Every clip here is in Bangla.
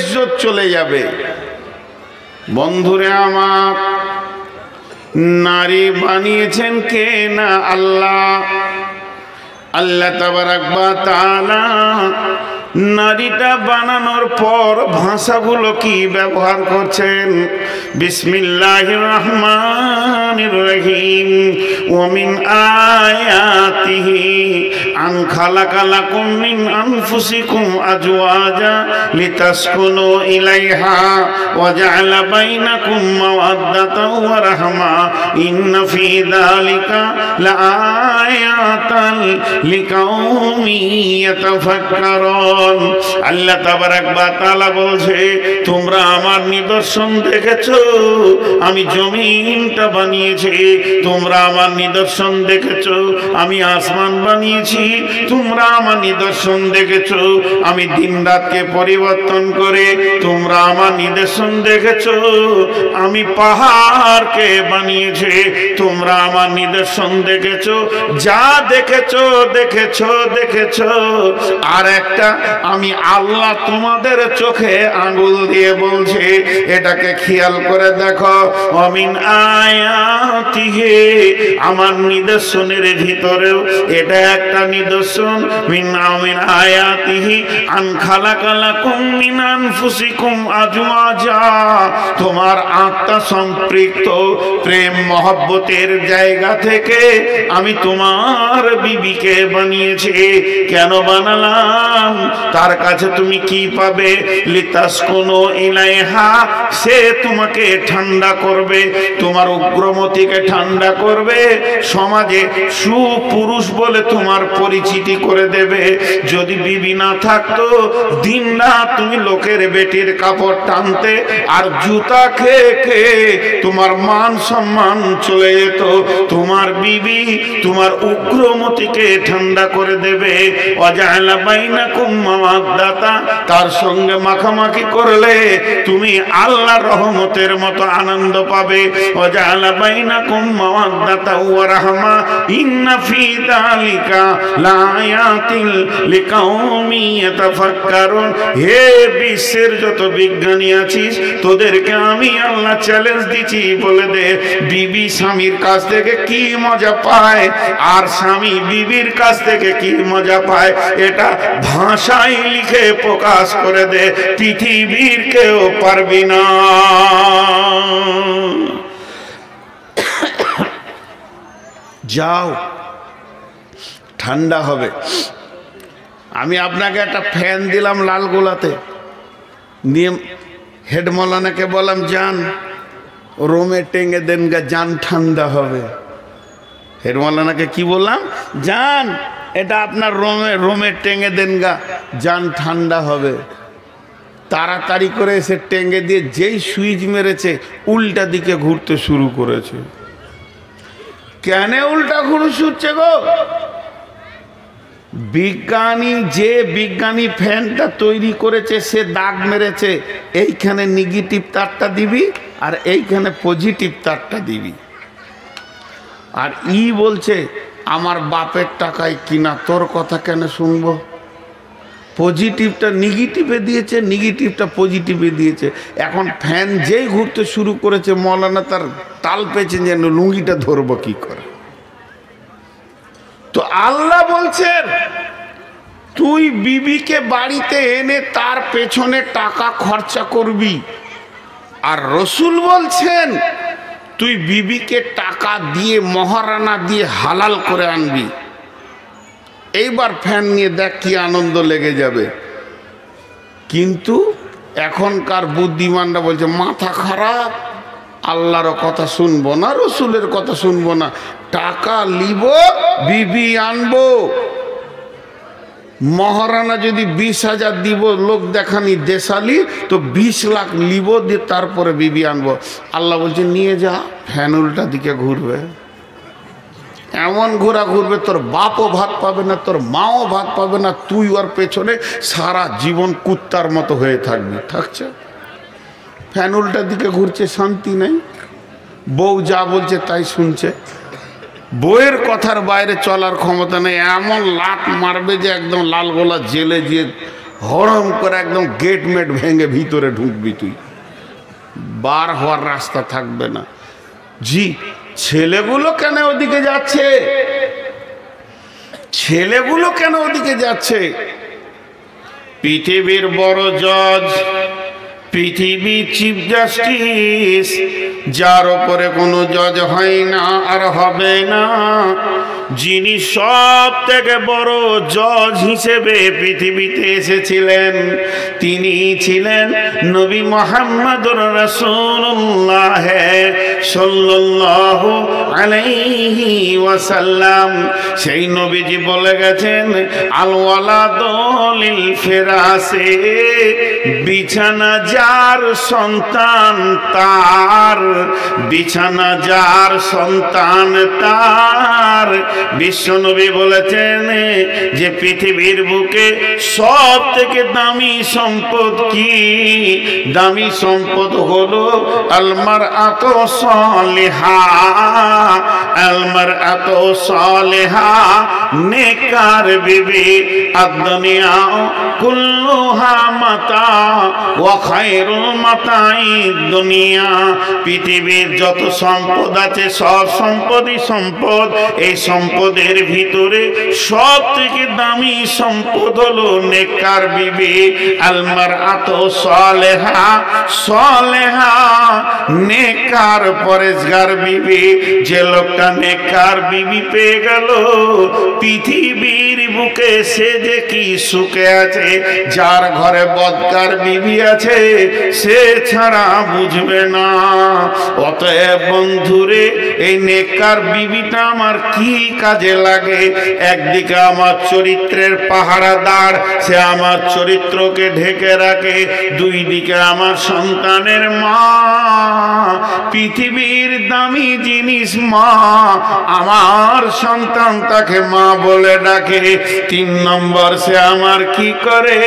ইজ্জত চলে যাবে। বন্ধুরে আমার, নারী বানিয়েছেন কে না আল্লাহ। আল্লাহ তাবারাক ওয়া তাআলা নারীটা বানানোর পর ভাষাগুলো কি ব্যবহার করছেন? বিসমিল্লাহির রহমানির রহিম। ওয়া মিন আয়াতিহি আন খালাকা লাকুম মিন আনফুসিকুম আজওয়াজা লিতাসকুনু ইলাইহা ওয়া জাআলা বাইনাকুম মাওয়াদ্দাতাও ওয়া রাহমা ইন্না ফী যালিকা লাআয়াতান লিকাউমিন ইয়াতাফাক্কারুন। আল্লাহ তাবারাক ওয়া তাআলা বলছে, তোমরা আমার নিদর্শন দেখেছো, আমি জমিনটা বানিয়েছি। তোমরা আমার নিদর্শন দেখেছো, আমি আসমান বানিয়েছি। তোমরা আমার নিদর্শন দেখেছো, আমি দিন রাতকে পরিবর্তন করে। তোমরা আমার নিদর্শন দেখেছো, আমি পাহাড়কে বানিয়েছি। তোমরা আমার নিদর্শন দেখেছো, যা দেখেছো দেখেছো দেখেছো। আর একটা আমি আল্লাহ তোমাদের চোখে আঙ্গুল দিয়ে বলছে, এটাকে খেয়াল করে দেখো। অমিন আয়াতিহি, আমার নিদর্শনের ভিতরেও এটা একটা নিদর্শন। মিন আয়াতিহি আন খালাকা লাকুম মিন আনফুসিকুম আজওয়াজা, তোমার আত্মা সম্পৃক্ত প্রেম মহব্বতের জায়গা থেকে আমি তোমার বিবিকে বানিয়েছি। কেন বানালাম? তার কাছে তুমি কি পাবে? লিতাসকুনু ইলাইহা, সে তোমাকে ঠান্ডা করবে, তোমার উগ্রমতিকে ঠান্ডা করবে, সমাজে সুপুরুষ বলে তোমার পরিচিতি করে দেবে। যদি বিবি না থাকতো, দিন রাত তুমি লোকের বেটির কাপড় টানতে আর জুতা খেয়ে খেয়ে তোমার মান সম্মান চলে যেত। তোমার বিবি তোমার উগ্রমতিকে ঠান্ডা করে দেবে। ওয়াজাআলা বাইনাকুম মাওয়াদ্দাতা, তার সঙ্গে মাখামাখি করলে তুমি আল্লাহর রহমতের মতো আনন্দ পাবে। ওয়াজাআলা বাইনাকুম মাওয়াদ্দাতা ওয়া রাহমা ইন্না ফী যালিকা লাআয়াতিন লিকাউমিন ইয়াতাফাক্কারুন। হে বিশ্বের যত বিজ্ঞানী আছিস, তোদেরকে আমি আল্লাহ চ্যালেঞ্জ দিচ্ছি, বলে দে বিবি স্বামীর কাছ থেকে কি মজা পায় আর স্বামী বিবির কাছ থেকে কি মজা পায়। এটা ভাষায় লিখে প্রকাশ করে দে, পৃথিবীর কেউ পারবি না। যাও, ঠান্ডা হবে। আমি আপনাকে একটা ফ্যান দিলাম লালগোলাতে, নিয়ে হেড মৌলানাকে বললাম, যান রোমে টেঙ্গে দেন গা, যান ঠান্ডা হবে। হেড মৌলানাকে কি বললাম? যান এটা আপনার রোমে টেঙ্গে দেন গা, যান ঠান্ডা হবে। তাড়াতাড়ি করে এসে টেঙ্গে দিয়ে যেই সুইচ মেরেছে, উল্টা দিকে ঘুরতে শুরু করেছে। কেন উল্টা ঘুরছে গো? যে বিজ্ঞানী ফ্যানটা তৈরি করেছে, সে দাগ মেরেছে, এইখানে নেগেটিভ তারটা দিবি আর এইখানে পজিটিভ তারটা দিবি। আর বলছে আমার বাপের টাকায় কিনা, তোর কথা কেন শুনবো? পজিটিভটা নেগেটিভে দিয়েছে, নেগেটিভটা পজিটিভে দিয়েছে। এখন ফ্যান যেই ঘুরতে শুরু করেছে, মৌলানা তার তাল পেয়েছেন যেন লুঙ্গিটা ধরবো কি করে। তো আল্লাহ বলছেন, তুই বিবিকে বাড়িতে এনে তার পেছনে টাকা খরচা করবি। আর রসুল বলছেন, তুই বিবিকে টাকা দিয়ে মহারানা দিয়ে হালাল করে আনবি। এইবার ফ্যান নিয়ে দেখ কি আনন্দ লেগে যাবে। কিন্তু এখনকার বুদ্ধিমানরা বলছে মাথা খারাপ, আল্লাহর কথা শুনবো না, রসুলের কথা শুনবো না, টাকা লিব বিবি আনবো। মহারানা যদি 20,000 দিব লোক দেখানি দেশালি, তো 20 লাখ লিব দিয়ে তারপরে বিবি আনবো। আল্লাহ বলছে নিয়ে যা, ফ্যান উল্টা দিকে ঘুরবে। এমন ঘোরা ঘুরবে তোর বাপও ভাত পাবে না, তোর মাও ভাত পাবে না, তুই ওর পেছনে সারা জীবন কুত্তার মতো হয়ে থাকবি। থাকছে ফ্যান উল্টা দিকে ঘুরছে, শান্তি নেই। বউ যা বলছে তাই শুনছে, বউয়ের কথার বাইরে চলার ক্ষমতা নেই। এমন লাত মারবে যে একদম লাল গোলা জেলে যে হরম করে একদম গেট মেট ভেঙে ভিতরে ঢুকবি, তুই বার হওয়ার রাস্তা থাকবে না। জি, ছেলেগুলো কেন ওদিকে যাচ্ছে? ছেলেগুলো কেন ওদিকে যাচ্ছে? পৃথিবীর বড় জজ, পৃথিবীর চিফ জাস্টিস, যার উপরে কোনো জজ হয় না আর হবে না, যিনি সব থেকে বড় জজ হিসেবে পৃথিবীতে এসেছিলেন, তিনি ছিলেন নবী মুহাম্মদুর রাসূলুল্লাহ সাল্লাল্লাহু আলাইহি ওয়াসাল্লাম। সেই নবীজি বলে গেছেন, আল ওয়ালাদু লিল ফিরাসে, বিছানা যার সন্তান তার, বিছানা যার সন্তান তার। বিশ্বনবী বলেছেন যে পৃথিবীর বুকে সব থেকে দামি সম্পদ কি? দামি সম্পদ হলো আলমারআতু সালিহা, আলমারআতু সালিহা, নেককার বিবি। আদ-দুনিয়া কুল্লুহা মাতা ওয়া খায়রুল মাতাই দুনিয়া। পৃথিবীর যত সম্পদ আছে সব সম্পদই সম্পদ। এই সম্পদের ভিতরে সব থেকে দামি সম্পদ হলো নেককার বিবি। আলমারআতু সালেহা, সালেহা নেককার পরেজগার বিবি। যে লোকটা নেককার বিবি পেয়ে গেল, পৃথিবীর বুকে সে যে কি সুখে আছে। যার ঘরে বদকার বিবি আছে সে ছাড়া বুঝবে না। অতএব বন্ধুরে, এই নেককার বিবিটা আমার কি কাজে লাগে? একদিকে আমার চরিত্রের পাহারাদার, সে আমার চরিত্রকে ঢেকে রাখে। দুই দিকে আমার সন্তানের মা, পৃথিবীর দামি জিনিস মা, আমার সন্তান তাকে মা বলে ডাকে। তিন নম্বর, সে আমার কি করে?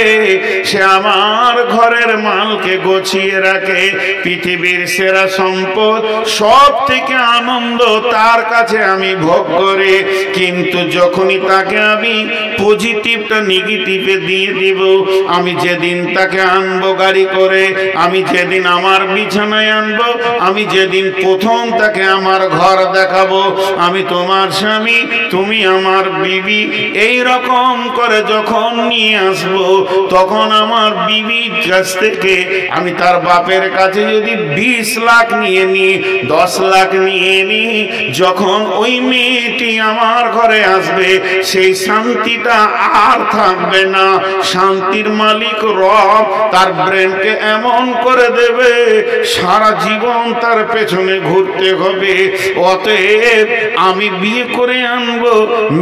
সে আমার ঘরের মালকে গুছিয়ে রাখে। পৃথিবীর সেরা সম্পদ, সব থেকে আনন্দ তার কাছে আমি ভোগ করি। কিন্তু যখনই তাকে আমি পজিটিভটা নেগেটিভে দিয়ে দিব, আমি যেদিন তাকে আনবো গাড়ি করে, আমি যেদিন আমার বিছানায় আনবো, আমি যেদিন প্রথম তাকে আমার ঘর দেখাবো, আমি তোমার স্বামী, তুমি আমার বিবি, এই রকম করে যখন নিয়ে আসবো, তখন আমার বিবির কাছ থেকে আমি তার বাপের কাছে যদি 20 লাখ নিয়ে নিই, 10 লাখ নিয়ে নিই, যখন ওই মেয়েটি আমার ঘরে আসবে, সেই শান্তিটা আর থাকবে না। শান্তির মালিক রব তার ব্রেনকে এমন করে দেবে, সারা জীবন তার পেছনে ঘুরতে হবে। অতএব আমি বিয়ে করে আনবো,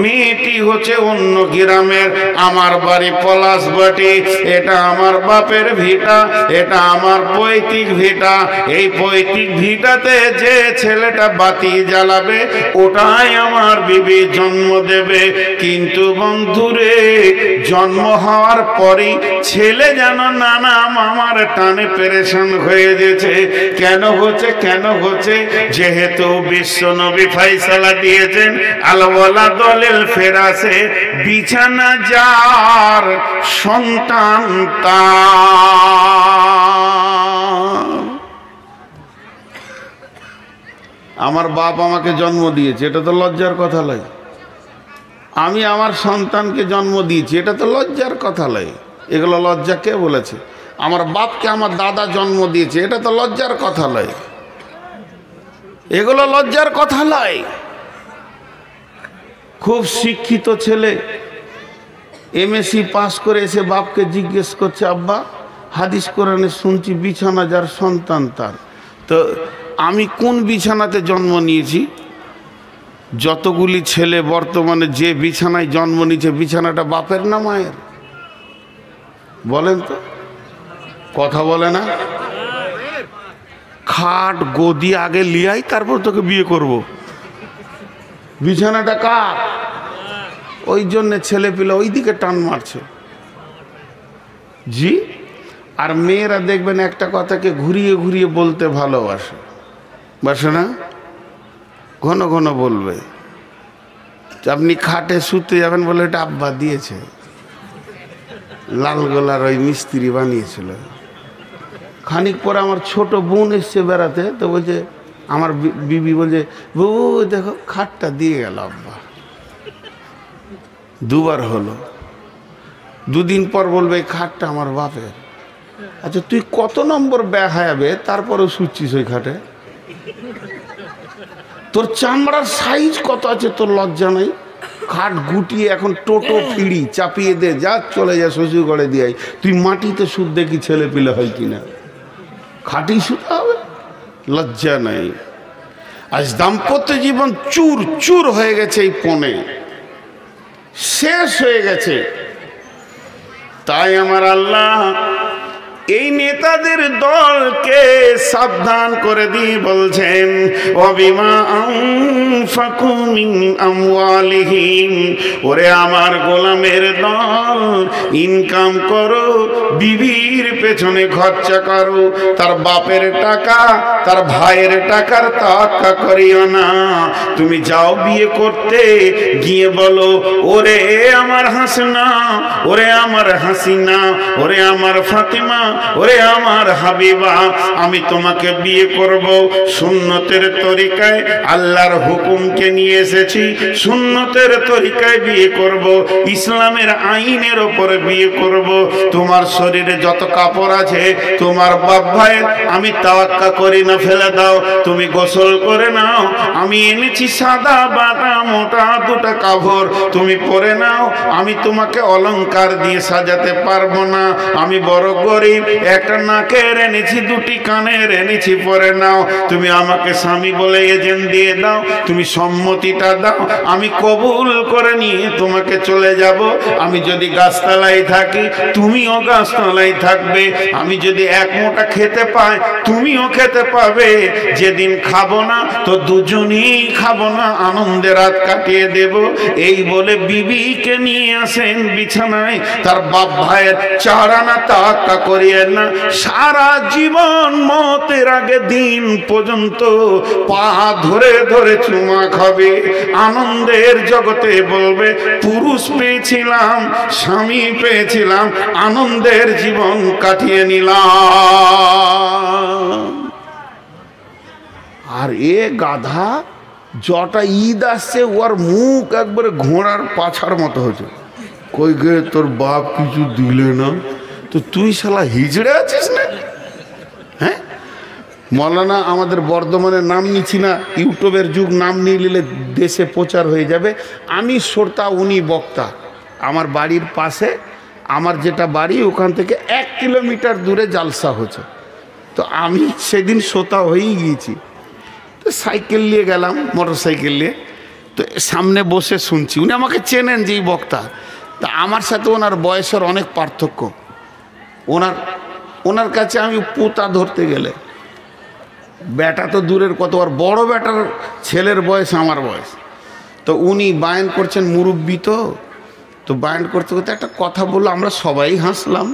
মেয়েটি হচ্ছে অন্য গ্রামের, আমার বাড়ি পলাশবাটি, এটা আমার বাপের ভিটা, এটা আমার পৈতৃক ভিটা। এই পৈতৃক ভিটাতে যে ছেলেটা বাতি জ্বালাবে, ওটাই আমার বিবি জন্ম দেবে। কিন্তু বন্ধুরে, জন্ম হওয়ার পরেই ছেলে যেন নানা মামার টানে পেরেশান হয়ে গেছে। কেন হচ্ছে? কেন হচ্ছে? যেহেতু বিশ্বনবী ফয়সালা দিয়েছেন, আল ওয়ালাদু লিল ফিরাসে, বিছানা যার সন্তান তার। আমার বাপ আমাকে জন্ম দিয়েছে, এটা তো লজ্জার কথা নয়। আমি আমার সন্তানকে জন্ম দিয়েছি, এটা তো লজ্জার কথা নয়। এগুলো লজ্জা কে বলেছে? আমার বাপকে আমার দাদা জন্ম দিয়েছে, এটা তো লজ্জার কথা নয়। এগুলো লজ্জার কথা নয়। খুব শিক্ষিত ছেলে এমএসসি পাস করে এসে বাপকে জিজ্ঞেস করছে, আব্বা হাদিস কোরআনে শুনছি বিছানা যার সন্তান তার, তো আমি কোন বিছানাতে জন্ম নিয়েছি? যতগুলি ছেলে বর্তমানে যে বিছানায় জন্ম নিয়েছে, বিছানাটা বাপের না মায়ের? বলেন তো, কথা বলে না? খাট গদি আগে লিয়াই, তারপর তোকে বিয়ে করব। বিছানাটা কার? ওই জন্যে ছেলে পিলে ওই দিকে টান মারছে। জি। আর মেয়েরা দেখবেন একটা কথাকে ঘুরিয়ে ঘুরিয়ে বলতে ভালোবাসে, বাসে না? ঘন ঘন বলবে। আপনি খাটে শুতে যাবেন, বলে এটা আব্বা দিয়েছে, লালগোলার ওই মিস্ত্রি বানিয়েছিল। খানিক পরে আমার ছোট বোন এসছে বেড়াতে, তো বলছে আমার বিবি বলছে, বাবু দেখো খাটটা দিয়ে গেল আব্বা। দুবার হলো, দুদিন পর বলবে খাটটা আমার বাপের। আচ্ছা তুই কত নম্বর বেহায়াবে তারপরেও শুচ্ছিস ওই খাটে? তোর চামড়ার সাইজ কত আছে তোর লজ্জা নাই? খাট গুটিয়ে এখন টোটো ফিরি চাপিয়ে দে, যা চলে যা শ্বশুর ঘরে দিয়ে। তুই মাটিতে সুদ দেখি ছেলে পিলে হয় কিনা, খাটি শুতে হবে? লজ্জা নাই। আজ দাম্পত্য জীবন চুর চুর হয়ে গেছে, এই পণে শেষ হয়ে গেছে। তাই আমার আল্লাহ এই নেতাদের দলকে সাবধান করে দিয়ে বলছেন, ওয়াবিমা আনফাকু মিন আমওয়ালিহিম, ওরে আমার গোলামের দল, ইনকাম করো, বিবির পেছনে খরচা করো। তার বাপের টাকা, তার ভাইয়ের টাকার তাওয়াক্কা করিও না। তুমি যাও বিয়ে করতে, গিয়ে বলো, ওরে আমার হাসনা, ওরে আমার হাসিনা, ওরে আমার ফাতিমা, ওরে আমার হাবিবা, আমি তোমাকে বিয়ে করব সুন্নতের তরিকায়। আল্লাহর হুকুমকে নিয়ে এসেছি, সুন্নতের তরিকায় বিয়ে করব, ইসলামের আইনের ওপরে বিয়ে করব। তোমার শরীরে যত কাপড় আছে তোমার বাপ ভাইয়ের আমি তাওয়াক্কা করি না, ফেলে দাও, তুমি গোসল করে নাও। আমি এনেছি সাদা বাটা মোটা দুটা কাপড়, তুমি পরে নাও। আমি তোমাকে অলংকার দিয়ে সাজাতে পারবো না, আমি বড় গরিব, একটা নাকের এনেছি, দুটি কানের এনেছি, পরে নাও। তুমি আমাকে স্বামী বলে এজেন্ট দিয়ে দাও, তুমি সম্মতিটা দাও, আমি কবুল করে নিয়ে তোমাকে চলে যাব। আমি যদি গাছতলায় থাকি তুমিও গাছতলায় থাকবে, আমি যদি এক মোটা খেতে পাই তুমিও খেতে পাবে। যেদিন খাবো না তো দুজনেই খাবো না, আনন্দে রাত কাটিয়ে দেব। এই বলে বিবিকে নিয়ে আসেন বিছানায়। তার বাপ ভাইয়ের চারানা তাওয়াক্কা করিয়ে না, সারা জীবন মতের আগে দিন পর্যন্ত পা ধরে ধরে চুমা খাবে। আনন্দের জগতে বলবে, পুরুষ পেয়েছিলাম, স্বামী পেয়েছিলাম, আনন্দের জীবন কাটিয়ে নিলাম। আর এ গাধা যটা ঈদ আসছে ওর মুখ একবারে ঘোড়ার পাছার মতো হচ্ছে। কই গে তোর বাপ কিছু দিলে না, তো তুই শালা হিজড়ে আছিস না? হ্যাঁ, মৌলানা আমাদের বর্ধমানের নাম নিচ্ছি না, ইউটিউবের যুগ, নাম নিয়ে নিলে দেশে প্রচার হয়ে যাবে। আমি শ্রোতা, উনি বক্তা। আমার বাড়ির পাশে, আমার যেটা বাড়ি ওখান থেকে 1 কিলোমিটার দূরে জালসা হচ্ছে। তো আমি সেদিন শ্রোতা হয়েই গিয়েছি। তো সাইকেল নিয়ে গেলাম, মোটর সাইকেল নিয়ে, তো সামনে বসে শুনছি। উনি আমাকে চেনেন যেই বক্তা, তা আমার সাথে ওনার বয়সের অনেক পার্থক্য। ওনার কাছে আমি পোতা ধরতে গেলে, বেটা তো দূরের কত, আর বড় বেটার ছেলের বয়স আমার বয়স। তো উনি বায়ান করছেন, মুরব্বী তো বায়ান করতে করতে একটা কথা বললো, আমরা সবাই হাসলাম।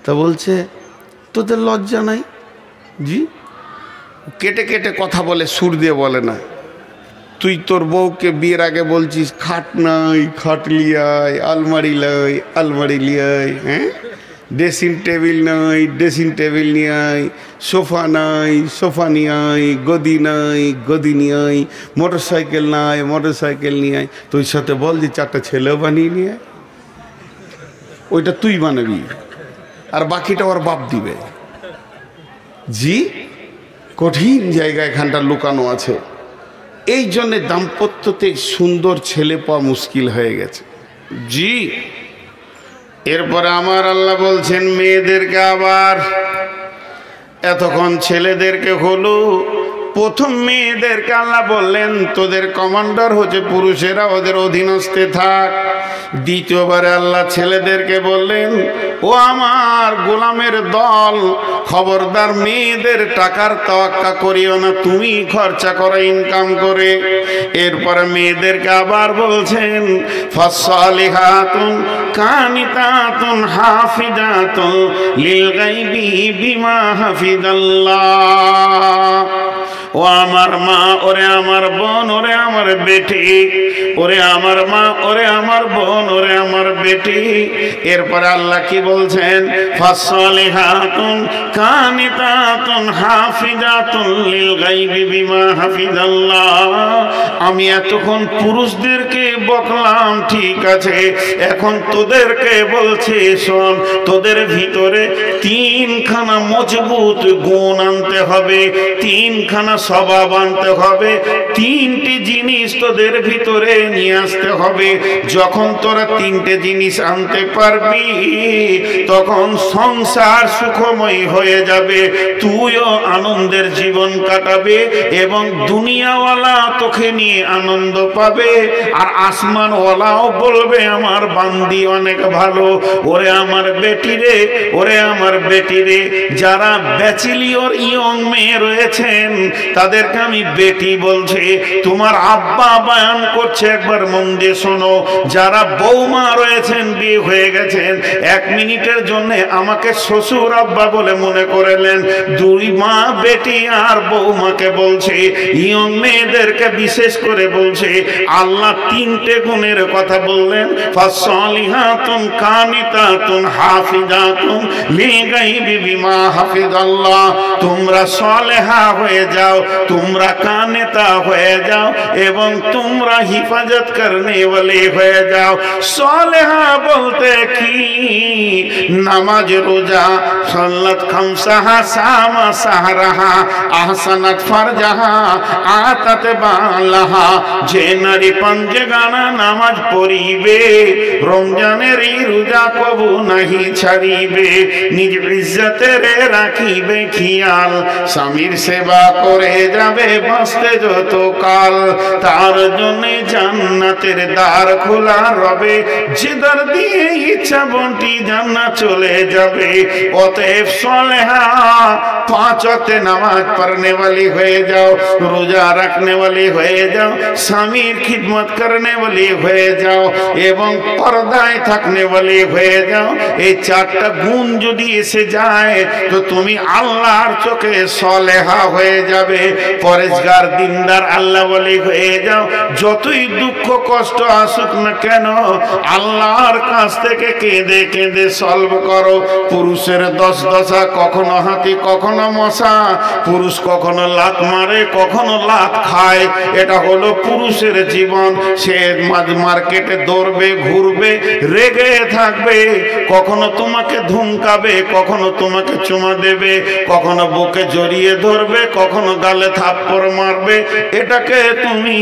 তা বলছে, তোদের লজ্জা নাই? জি। কেটে কেটে কথা বলে, সুর দিয়ে বলে না। তুই তোর বউকে বিয়ের আগে বলছিস খাট নাই, খাট লিয়াই, আলমারি লাই, আলমারি লিয়াই, হ্যাঁ, ড্রেসিং টেবিল নাই, ড্রেসিং টেবিল নিয়ে আয়, সোফা নাই, সোফা নিয়ে আয়, গদি নাই, গদি নিয়ে আয়, মোটর সাইকেল নাই, মোটর সাইকেল নিয়ে আয়। তুই সাথে বল যে 4টা ছেলেও বানিয়ে নিয়ে আয়। ওইটা তুই বানাবি আর বাকিটা ওর বাপ দিবে। জি, কঠিন জায়গা এখানটা লুকানো আছে। এই জন্যে দাম্পত্যতে সুন্দর ছেলে পাওয়া মুশকিল হয়ে গেছে। জি। এরপরে আমার আল্লাহ বলছেন মেয়েদেরকে, আবার এতক্ষণ ছেলেদেরকে হলো, প্রথম মেয়েদেরকে আল্লাহ বললেন তোদের কমান্ডার হচ্ছে পুরুষেরা, ওদের অধীনস্থে থাক। দ্বিতীয়বারে আল্লাহ ছেলেদেরকে বললেন, ও আমার গোলামের দল, খবরদার মেয়েদের টাকার তাওয়াক্কা করিও না, তুমি খরচা করো ইনকাম করে। এরপরে মেয়েদেরকে আবার বলছেন, ফাসসালিহাতুন কানিতাতুন হাফিজাতুন লিল গায়বি বিমা হাফিজাল্লাহ। ও ও আমার মা, ওরে আমার বোন, ওরে আমার বেটি, ওরে আমার মা, ওরে আমার বোন, ওরে আমার বেটি। এরপরে আল্লাহ কি বলছেন? ফাসসালিহাতুন কানিতাতুন হাফিজাতুন লিল গায়বি বিমা হাফিজাল্লাহ। আমি এতক্ষণ পুরুষদেরকে বকলাম, ঠিক আছে, এখন তোদেরকে বলছে শোন, তোদের ভিতরে তিনখানা মজবুত গুণ আনতে হবে, তিনখানা স্বভাব আনতে হবে, তিনটি জিনিস তোদের ভিতরে নিয়ে আসতে হবে। যখন তোরা তিনটে জিনিস আনতে পারবি তখন সংসার সুখময় হয়ে যাবে, তুইও আনন্দের জীবন কাটাবে এবং দুনিয়াওয়ালা তোকে নিয়ে আনন্দ পাবে, আর আসমানওয়ালাও বলবে আমার বান্দি অনেক ভালো। ওরে আমার বেটি রে, ওরে আমার বেটি রে, যারা ব্যাচেলিয়র ইয়ং মেয়ে রয়েছেন তাদেরকে আমি বেটি বলছি। তোমার আব্বা বয়ান করছে, একবার মন দিয়ে শোনো। যারা বৌমা রয়েছেন, বিয়ে হয়ে গেছেন, 1 মিনিটের জন্য আমাকে শ্বশুর আব্বা বলে মনে করেলেন। দুই মা বেটি আর বৌমাকে বলছে, ইয়ং মেয়েদেরকে বিশেষ করে বলছে। আল্লাহ তিনটে গুণের কথা বললেন, ফাসসালিহাতুন কানিতাতুন হাফিজাতুন লিগাইবি বিমা হাফিজাল্লাহ। তোমরা সালেহা হয়ে যাও, তোমরা কানেতা হয়ে যাও এবং তোমরা হিফাজত করনে ওয়ালি হয়ে যাও। সালেহা বলতে কি? নামাজ, রোজা, সালাত খামসাহা, সামা সাহরাহা, আহসানাত ফারজাহা, আতাত বালাহা। যে নারী পঞ্জগানা নামাজ পড়িবে, রমজানের রোজা কবু নাহি ছাড়িবে, নিজ ইজ্জতের রাখিবে খেয়াল, স্বামীর সেবা করে যাবে বাঁচতে যত কাল, তার জন্য জান্নাতের দ্বার খোলা রবে, যে দ্বার দিয়ে ইচ্ছা বন্টি জান্নাত চলে যাবে। অতএব সালেহা 5 ওয়াক্ত নামাজ পড়নে वाली হয়ে যাও, রোজা রাখনে वाली হয়ে যাও, স্বামীর খিদমত করনে वाली হয়ে যাও এবং পর্দায় থাকনে वाली হয়ে যাও। এই 4টা গুণ যদি এসে যায় তো তুমি আল্লাহর চোখে সালেহা হয়ে যাবে, পরেজগার, দিনদার, আল্লাহ ওয়ালি হয়ে যাও। যতই দুঃখ কষ্ট আসুক না কেন আল্লাহর কাছ থেকে কেঁদে কেঁদে সলভ করো। পুরুষের 10 দশা, কখনো হাতি কখনো মশা, পুরুষ কখনো লাত মারে কখনো লাত খায়, এটা হলো পুরুষের জীবন। সে মার্কেটে দৌড়বে, ঘুরবে, রেগে থাকবে, কখনো তোমাকে ধুমকাবে, কখনো তোমাকে চুমা দেবে, কখনো বুকে জড়িয়ে ধরবে, কখনো গালে থাপ্পড় মারবে। এটাকে তুমি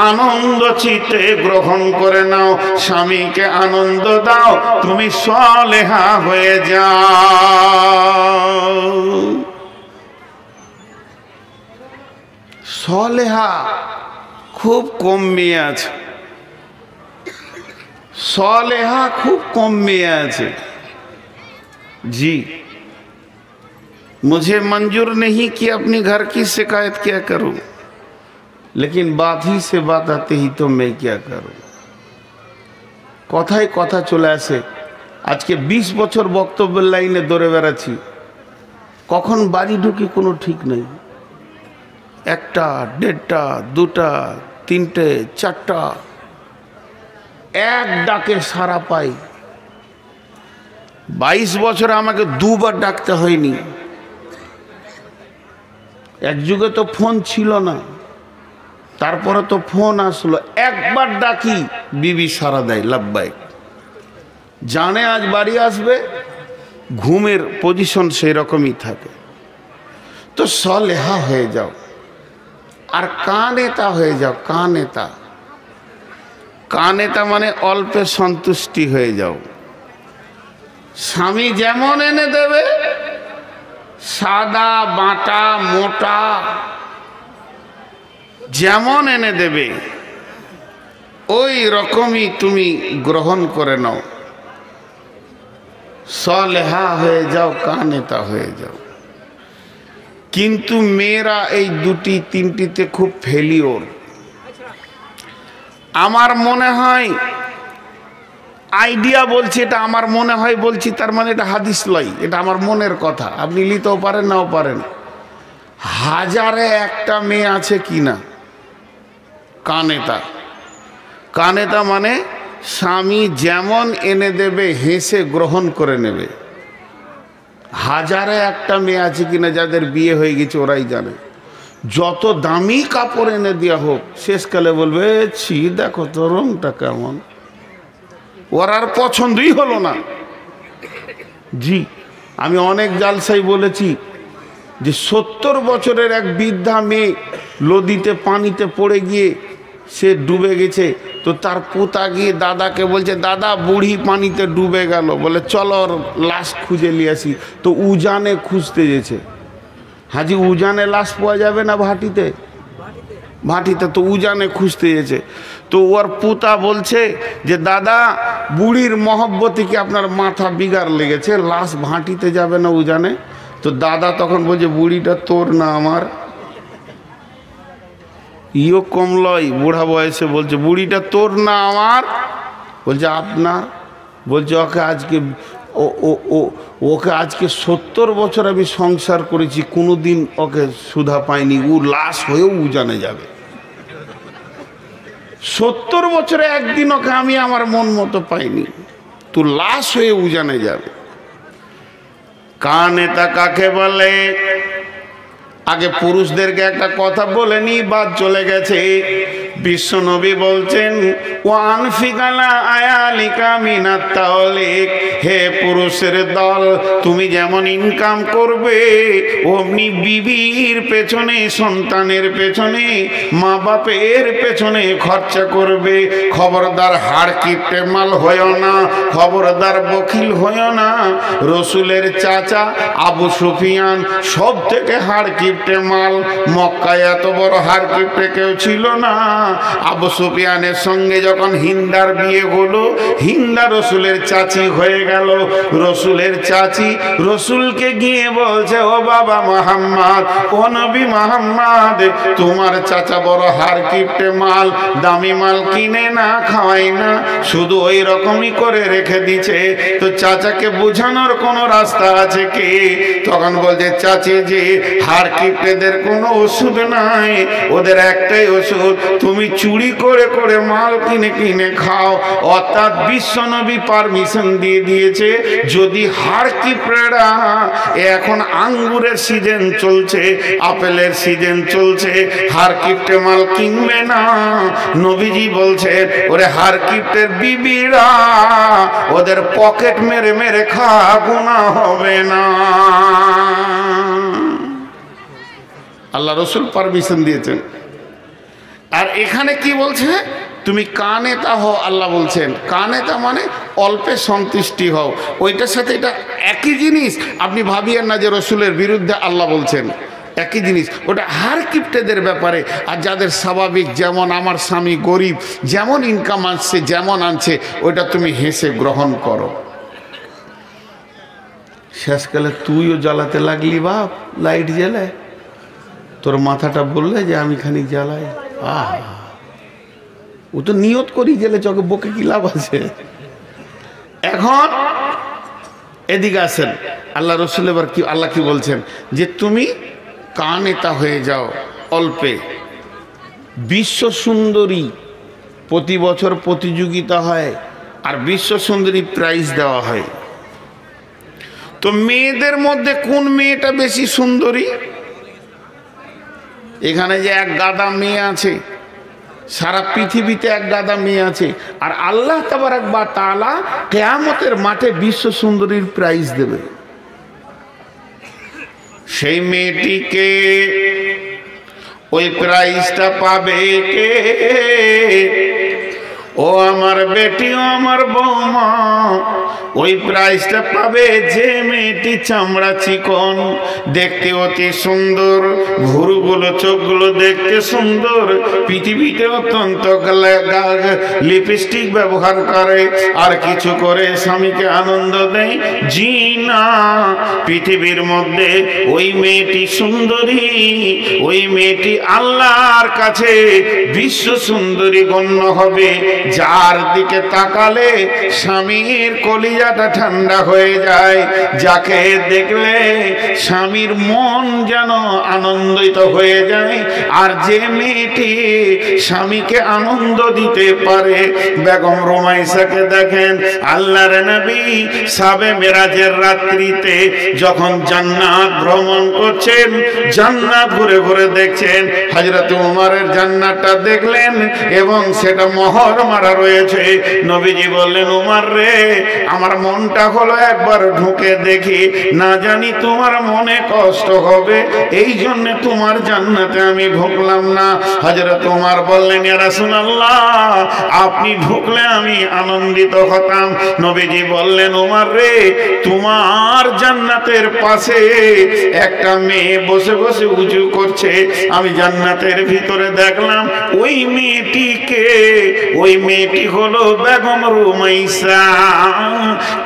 আনন্দ চিত্তে গ্রহণ করে নাও, স্বামীকে আনন্দ দাও, তুমি সালেহা হয়ে যাও। সালেহা খুব কম মেয়ে আছে, सालेहा खूब कम में আছে। जी, मुझे मंजूर नहीं कि अपने घर की शिकायत क्या करूं, लेकिन बात ही से बात आते ही तो मैं क्या करूं। কথায় কথা চলে আসে। আজকে 20 বছর বক্তব্যের লাইনে দৌড়ে বেড়াচ্ছি, কখন বাড়ি ঢুকি কোনো ঠিক নেই। 1টা, 1.5টা, 2টা, 3টে, 4টা, এক ডাকে সারা পাই। 22 বছরে আমাকে 2 বার ডাকতে হয়নি। এক যুগে তো ফোন ছিল না, তারপরে তো ফোন আসলো। একবার ডাকি বিবি সারা দেয়, লাব্বাইক। জানে আজ বাড়ি আসবে, ঘুমের পজিশন সেই রকমই থাকে। তো সালেহা হয়ে যাও আর কানেতা হয়ে যাও। কানেতা, কানেতা মানে অল্পে সন্তুষ্টি হয়ে যাও। স্বামী যেমন এনে দেবে, সাদা বাটা মোটা যেমন এনে দেবে ওই রকমই তুমি গ্রহণ করে নাও। সালেহা হয়ে যাও, কানেতা হয়ে যাও। কিন্তু মেয়েরা এই 2টি 3টিতে খুব ফেলিওর। আমার মনে হয় আইডিয়া বলছি, এটা আমার মনে হয় বলছি, তার মানে এটা হাদিস লয়, এটা আমার মনের কথা। আপনি নিতেও পারেন নাও পারেন। হাজারে একটা মেয়ে আছে কি না? কানেতা। কানেতা মানে স্বামী যেমন এনে দেবে হেসে গ্রহণ করে নেবে। হাজারে একটা মেয়ে আছে কিনা যাদের বিয়ে হয়ে গেছে ওরাই জানে। যত দামি কাপড় এনে দেওয়া হোক শেষকালে বলবে ছি দেখো তো রংটা কেমন, ওর আর পছন্দই হলো না। জি, আমি অনেক জালসাই বলেছি যে 70 বছরের এক বৃদ্ধা মেয়ে নদীতে পানিতে পড়ে গিয়ে সে ডুবে গেছে। তো তার পোতা গিয়ে দাদাকে বলছে, দাদা বুড়ি পানিতে ডুবে গেল, বলে চলো ওর লাশ খুঁজে নিয়ে আসি। তো উজানে খুঁজতে গেছে। হাজি উজানে লাশ পাওয়া যাবে না ভাটিতে? ভাটিতে তো উজানে খুঁজতে গেছে। তো ওর পোতা বলছে যে দাদা বুড়ির মহব্বতে কি আপনার মাথা বিগাড় লেগেছে, লাশ ভাটিতে যাবে না উজানে? তো দাদা তখন বলছে বুড়িটা তোর না আমার। ইও কমলই বুড়া বয়সে বলছে বুড়িটা তোর না আমার? বলছে আপনার। বলছে ওকে আজকে ওকে আজকে 70 বছর আমি সংসার করেছি, কোনোদিন ওকে সুধা পাইনি, ও লাশ হয়েও উজানে যাবে। 70 বছরে একদিন ওকে আমি আমার মন মতো পাইনি, তুই লাশ হয়ে উজানে যাবে। কানেতা কাকে বলে? আগে পুরুষদেরকে একটা কথা বলে নি, বাদ চলে গেছে। বিশ্ব নবী বলছেন ওয়ান ফিকালা আয়ালিকা মিনাত তাওলিক, হে পুরুষের দল তুমি যেমন ইনকাম করবে অমনি বিবির পেছনে, সন্তানের পেছনে, মা বাপের পেছনে খরচা করবে। খবরদার হাড় কিপটে মাল হয়েও না, খবরদার বখিল হয়েও না। রসুলের চাচা আবু সুফিয়ান সব থেকে হাড় কিপটে মাল। মক্কায় এত বড় হাড় কিপটে কেউ ছিল না। আবু সুফিয়ানের সঙ্গে যখন হিন্দার বিয়ে হলো, হিন্দা রসুলের চাচি হয়ে গেল। রসুলের চাচি রসুলকে গিয়ে বলছে ও বাবা মুহাম্মদ, ও নবী মুহাম্মদ, তোমার চাচা বড় হাড় কিপটে মাল, দামি মাল কিনে না খাওয়াই না, শুধু ওই রকমই করে রেখে দিছে। তো চাচাকে বোঝানোর কোনো রাস্তা আছে কি? তখন বলছে চাচি যে হাড় কিপটেদের কোনো ওষুধ নাই, ওদের একটাই ওষুধ, তুমি চুরি করে করে মাল কিনে কিনে খাও। অর্থাৎ বিশ্বনবী পারমিশন দিয়ে দিয়েছে, যদি হাড় কিপটেরা, এখন আঙ্গুরের সিজন চলছে, আপেলের সিজন চলছে, হাড় কিপটে মাল কিনবে না। নবীজি বলছে ওরে হাড় কিপটের বিবিরা ওদের পকেট মেরে মেরে খা, গুনাহ হবে না। আল্লাহ রসুল পারমিশন দিয়েছেন। আর এখানে কি বলছে? তুমি কানেতা হও। আল্লাহ বলছেন কানেতা মানে অল্পে সন্তুষ্টি হও। ওইটার সাথে এটা একই জিনিস, আপনি ভাবিয়েন না যে রসুলের বিরুদ্ধে আল্লাহ বলছেন। একই জিনিস, ওটা হাড় কিপটেদের ব্যাপারে। আর যাদের স্বাভাবিক, যেমন আমার স্বামী গরিব, যেমন ইনকাম আসছে যেমন আনছে, ওটা তুমি হেসে গ্রহণ করো। শেষকালে তুইও জ্বালাতে লাগলি বাপ, লাইট জ্বালায়, তোর মাথাটা বললে যে আমি খানিক জ্বালাই। ও তো নিয়ত করি জেলে চকে, বকে কি লাভ আছে? এখন এদিকে আসেন, আল্লাহ রসুল এবার কি আল্লাহ কি বলছেন যে তুমি কানেতা হয়ে যাও অল্পে। বিশ্ব সুন্দরী প্রতি বছর প্রতিযোগিতা হয়, আর বিশ্ব সুন্দরী প্রাইজ দেওয়া হয়। তো মেয়েদের মধ্যে কোন মেয়েটা বেশি সুন্দরী? এখানে যে এক গাদা মেয়ে আছে, সারা পৃথিবীতে এক গাদা মেয়ে আছে, আর আল্লাহ তাবারাক ওয়া তাআলা কিয়ামতের মাঠে বিশ্ব সুন্দরীর প্রাইজ দেবে। সেই মেয়েটিকে, ওই প্রাইজটা পাবে কে? ও আমার বেটি, ও আমার বৌমা, ওই প্রাইজটা পাবে যে মেয়েটি চামড়া চিকন, দেখতে অতি সুন্দর, ভুরুগুলো চোখগুলো দেখতে সুন্দর, পৃথিবীতে অত্যন্ত লিপস্টিক ব্যবহার করে, আর কিছু করে স্বামীকে আনন্দ দেয়। জি না, পৃথিবীর মধ্যে ওই মেয়েটি সুন্দরী, ওই মেয়েটি আল্লাহর কাছে বিশ্ব সুন্দরী গণ্য হবে, যার দিকে তাকালে স্বামীর কলিজাটা ঠান্ডা হয়ে যায়, যাকে দেখলে স্বামীর মন যেন আনন্দিত হয়ে যায়। আর যে মেয়েটি স্বামীকে আনন্দ দিতে পারে, বেগম রুমাইসাকে দেখেন আল্লাহর নবী সাবে মেরাজের রাত্রিতে যখন জান্নাত ভ্রমণ করছেন, জান্নাত ঘুরে ঘুরে দেখছেন, হযরত উমরের জান্নাতটা দেখলেন এবং সেটা মোহর মারা রয়েছে। নবীজি বললেন, উমর রে, আমার মনটা হলো একবার ঢুকে দেখি, না জানি তোমার মনে কষ্ট হবে, এই জন্য তোমার জান্নাতে আমি ঢুকলাম না। হযরত উমর বললেন, ইয়া রাসূলুল্লাহ, আপনি ঢুকলে আমি আনন্দিত হতাম। নবীজি বললেন, উমর রে, তোমার জান্নাতের পাশে একটা মেয়ে বসে বসে উজু করছে, আমি জান্নাতের ভিতরে দেখলাম ওই মেয়েটিকে, ওই মেয়েটি হলো বেগম রুমাইসা।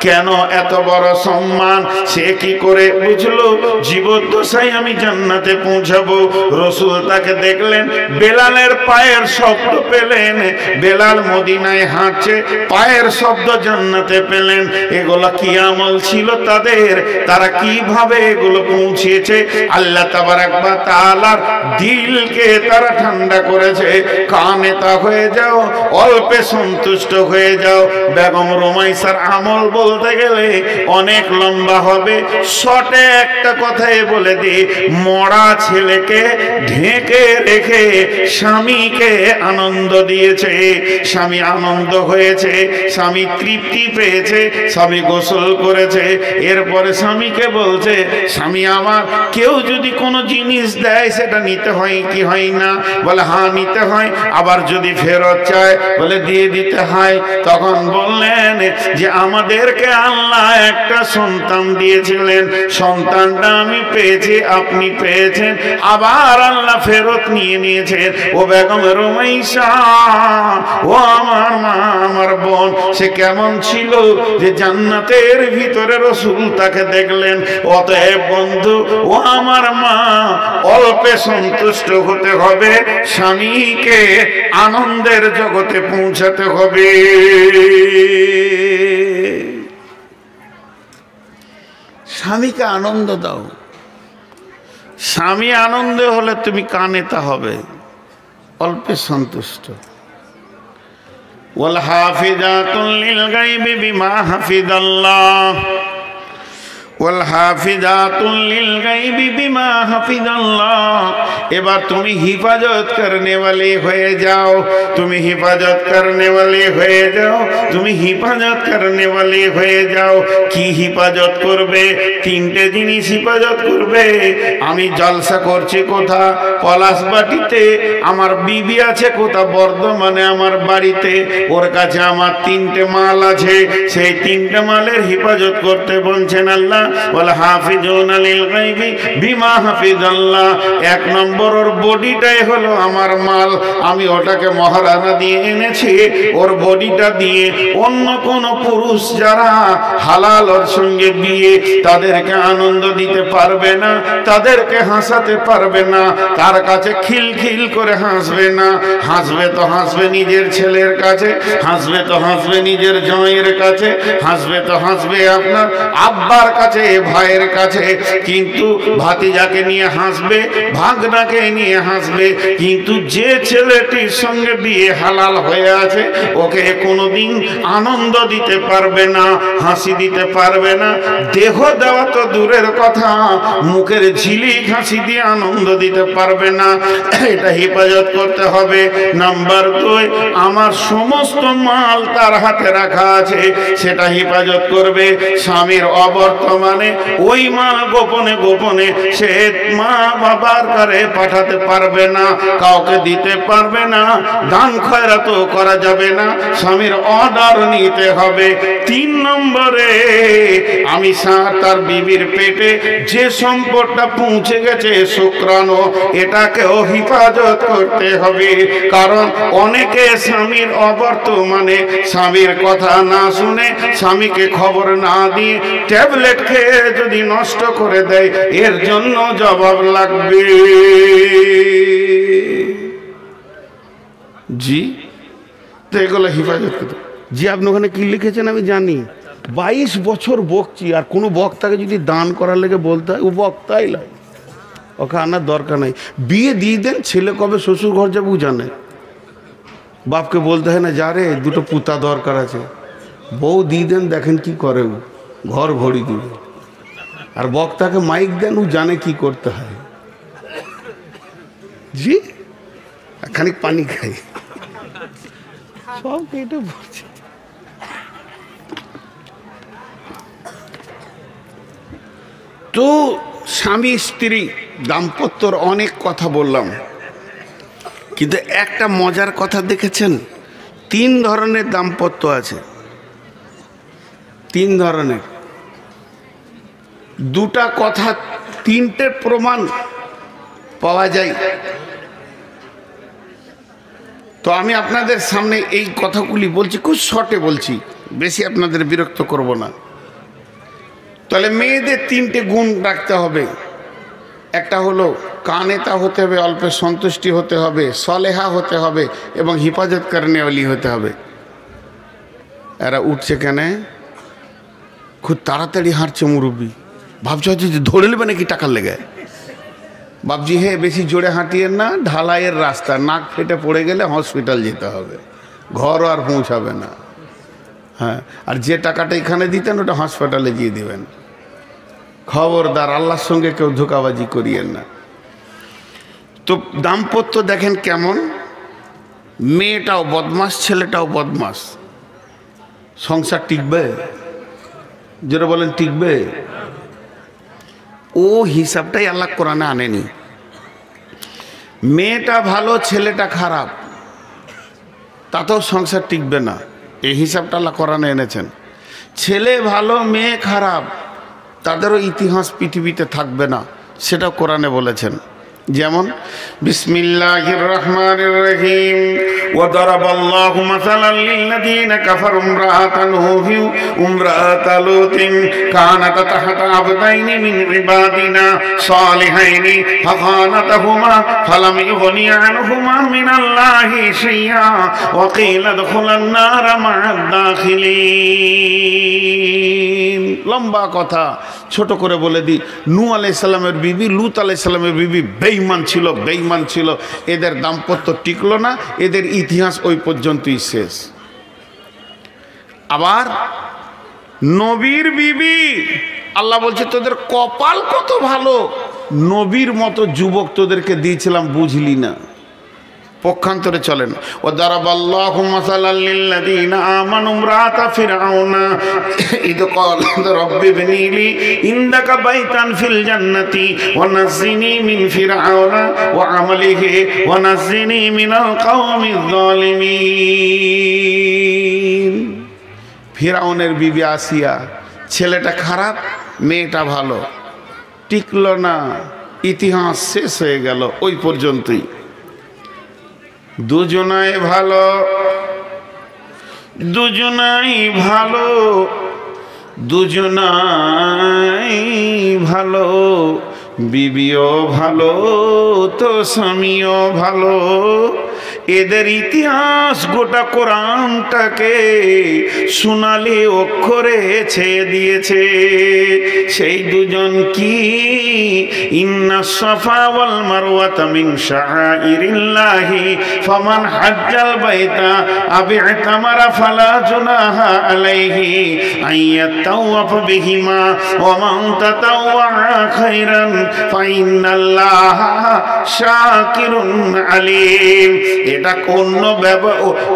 কেন এত বড় সম্মান? সে কি করে বুঝলো জীবদ্দশায় আমি জান্নাতে পৌঁছাবো? রাসূল তাকে দেখলেন, বেলালের পায়ের শব্দ পেলেন, বেলাল মদিনায় হাঁটছে, পায়ের শব্দ জান্নাতে পেলেন। এগুলো কি আমল ছিল তাদের? তারা কিভাবে এগুলো পৌঁছেছে? আল্লাহ তাবারাক ওয়া তাআলার দিলকে তারা ঠান্ডা করেছে। কানে তা হয়ে যাও, অল্পে সন্তুষ্ট হয়ে যাও। বেগম রুমাইসার আমল বলতে গেলে অনেক লম্বা হবে, শর্টে একটা কথাই বলে দিই, মরা ছেলেকে ঢেকে রেখে স্বামীকে আনন্দ দিয়েছে। স্বামী আনন্দ হয়েছে, স্বামী তৃপ্তি পেয়েছে, স্বামী গোসল করেছে। এরপরে স্বামীকে বলছে, স্বামী আমার, কেউ যদি কোনো জিনিস দেয় সেটা নিতে হয় কি হয় না? বলে হ্যাঁ নিতে হয়। আবার যদি ফেরত চায় বলে দিয়ে দিতে হয়। তখন বললেন যে আমাদেরকে আল্লাহ একটা সন্তান দিয়েছিলেন, সন্তানটা আমি পেয়েছি, আপনি পেয়েছেন, আবার আল্লাহ ফেরত নিয়ে নিয়েছেন। ও বেগম রুমাইসা, ও আমার মা, আমার বোন, সে কেমন ছিল যে জান্নাতের ভিতরে রাসূল তাকে দেখলেন। অতএব বন্ধু, ও আমার মা, অল্পে সন্তুষ্ট হতে হবে, স্বামীকে আনন্দের জগতে পৌঁছাতে হবে। স্বামীকে আনন্দ দাও। স্বামী আনন্দ হলে তুমি কানেতা হবে, অল্পে সন্তুষ্ট। ওয়াল হাফিজাতুল লিল গায়বি বিমা হাফিজাল্লাহ, ওয়াল হাফিজাতুল লিল গায়বি বিমা হাফিজাল্লাহ। এবার তুমি হিফাজত করনে वाले হয়ে যাও, তুমি হিফাজত করনে वाले হয়ে যাও, তুমি হিফাজত করনে वाले হয়ে যাও। কি হিফাজত করবে? তিনটে জিনিস হিফাজত করবে। আমি জলসা করছি কোথা? পলাশবাটিতে। আমার বিবি আছে কোথা? বর্ধমানে আমার বাড়িতে। ওর কাছে আমার তিনটে মাল আছে, সেই তিনটে মালের হিফাজত করতে বলছেন আল্লাহ। ওয়াল হাফিজুনা লিল গায়বি বিমা হাফিজাল্লাহ। এক নম্বর, ওর বডিটাই হলো আমার মাল, আমি ওটাকে মহারানা দিয়ে এনেছি। ওর বডিটা দিয়ে অন্য কোন পুরুষ যারা হালাল ওর সঙ্গে বিয়ে, তাদেরকে আনন্দ দিতে পারবে না, তাদেরকে হাসাতে পারবে না, তার কাছে খিলখিল করে হাসবে না। হাসবে তো হাসবে নিজের ছেলের কাছে, হাসবে তো হাসবে নিজের জামাইয়ের কাছে, হাসবে তো হাসবে আপনার আব্বার কাছে, ভাইয়ের কাছে, কিন্তু ভাতিজাকে নিয়ে হাসবে, ভাগনাকে নিয়ে হাসবে। কিন্তু যে ছেলেটির সঙ্গে বিয়ে হালাল হয়ে আছে, ওকে কোনোদিন আনন্দ দিতে পারবে না, হাসি দিতে পারবে না। দেহ দেওয়া তো দূরের কথা, মুখের ঝিলিক হাসি দিয়ে আনন্দ দিতে পারবে না। এটা হেফাজত করতে হবে। নাম্বার 2, আমার সমস্ত মাল তার হাতে রাখা আছে, সেটা হেফাজত করবে। স্বামীর অবর্তমানে ওই মাল গোপনে গোপনে সে মা বাবার কাছে পাঠাতে পারবে না, কাউকে দিতে পারবে না, দান খয়রাত করা যাবে না, স্বামীর অর্ডার নিতে হবে। 3 নম্বরে, আমি তার বিবির পেটে যে সম্পদটা পৌঁছে গেছে শুক্রাণু, এটাকেও হিফাজত করতে হবে। কারণ অনেকে স্বামীর অবর্তমানে স্বামীর কথা না শুনে, স্বামীকে খবর না দিয়ে ট্যাবলেট খেয়ে যদি নষ্ট করে দেয়, এর জন্য জবাব লাগবে। জি, তো এগুলো হিফাজত করতে। জি, আপনি ওখানে কি লিখেছেন আমি জানি, 22 বছর বকছি, আর কোনো বক্তাকে যদি দান করার লেগে বলতে হয়, ও বক্তাই নয়, ওকে আনার দরকার নেই। বিয়ে দিয়ে দেন, ছেলে কবে শ্বশুর ঘর যাবে ও জানে, বাপকে বলতে হয় না যা রে দুটো পুতা দরকার আছে, বউ দিয়ে দেন, দেখেন কি করে ও, ঘর ভরি দিবে। আর বক্তাকে মাইক দেন, ও জানে কি করতে হয়। জি খানিক পানি খাই, সব এটা বলছে। তো স্বামী স্ত্রী দাম্পত্যর অনেক কথা বললাম, কিন্তু একটা মজার কথা দেখেছেন, 3 ধরনের দাম্পত্য আছে, 3 ধরনের। 2টা কথা 3টে প্রমাণ পাওয়া যায়। তো আমি আপনাদের সামনে এই কথাগুলি বলছি, খুব শর্টে বলছি, বেশি আপনাদের বিরক্ত করব না। তাহলে মেয়েদের 3টে গুণ রাখতে হবে। একটা হলো কানেতা হতে হবে, অল্প সন্তুষ্টি হতে হবে, সলেহা হতে হবে এবং হিফাজত করনেওয়ালি হতে হবে। এরা উঠছে কেন? খুব তাড়াতাড়ি হাঁটছে মুরব্বী, ভাবছ হচ্ছে যে ধরে নেবে নাকি টাকার লেগে। বাবজি হে বেশি জোরে হাঁটিয়েন না, ঢালাইয়ের রাস্তা, নাক ফেটে পড়ে গেলে হসপিটাল যেতে হবে, ঘরও আর পৌঁছাবে না। হ্যাঁ, আর যে টাকাটা এখানে দিতেন ওটা হাসপাতালে দিয়ে দেবেন। খবরদার, আল্লাহর সঙ্গে কেউ ধোঁকাবাজি করিয়েন না। তো দাম্পত্য দেখেন কেমন, মেয়েটাও বদমাস, ছেলেটাও বদমাস, সংসার টিকবে? যেটা বলেন টিকবে? ও হিসাবটাই আল্লাহ কোরআনে আনেনি। মেয়েটা ভালো, ছেলেটা খারাপ, তাতেও সংসার টিকবে না, এই হিসাবটা আল্লাহ কোরআনে এনেছেন। ছেলে ভালো, মেয়ে খারাপ, তাদেরও ইতিহাস পৃথিবীতে থাকবে না, সেটাও কোরআনে বলেছেন। যেমন বিসমিল্লাহির রহমানির রহিম, ওয়া দারাবাল্লাহু মাসালান লিল্লাযীনা কাফারু ইমরাআতান নূহি ওয়া ইমরাআতা লূতিন কানাতা তাহতা আবদাইনি মিন ইবাদিনা সালিহাইনি ফাখানাতাহুমা ফালাম ইগনিয়া আনহুমা মিনাল্লাহি শাইআ ওয়া কিলা দুখুলান নারা মা'আদ দাখিলিন। লম্বা কথা, ছোট করে বলে দিই। নূহ আলাইহিস সালামের বিবি, লূত আলাইহিস সালামের বিবি বেঈমান ছিল, এদের দাম্পত্য টিকলো না, এদের ইতিহাস ওই পর্যন্তই শেষ। আবার নবীর বিবি, আল্লাহ বলছে তোদের কপাল কত ভালো, নবীর মতো যুবক তোদেরকে দিয়েছিলাম, বুঝলি না। পক্ষান্তরে চলেন, ও দারাবাল্লাহু মাসালাল লিল্লাযীনা আমানু ইমরাআতা ফিরআউনা ইদ ক্বালাত রাব্বি ইবনিলি ইনদাকা বাইতান ফিল জান্নাতি ওয়া নাজ্জিনি মিন ফিরআউনা ওয়া আমালিহি ওয়া নাজ্জিনি মিনাল কওমিজ জালিমিন। ফিরআউনের বিবি আসিয়া, ছেলেটা খারাপ, মেয়েটা ভালো, টিকলো না, ইতিহাস শেষ হয়ে গেল ওই পর্যন্তই। দুজনাই ভালো, দুজনাই ভালো, দুজনাই ভালো, বিবিও ভালো তো স্বামীও ভালো। এদের ইতিহাস গোটা কোরআনটাকে সোনালি অক্ষরে ছেয়ে দিয়েছে। সেই দুজন কি? ইন্নাস সাফা ওয়াল মারওয়াতা মিন শাআইরিল্লাহি ফামান হাজ্জাল বাইতা আও ইতামারা ফালা জুনাহা আলাইহি আইয়াতাওয়াফ বিহিমা ওয়া মান তাতাওয়া খাইরান ফাইন্নাল্লাহা শাকিরুন আলিম। এটা অন্য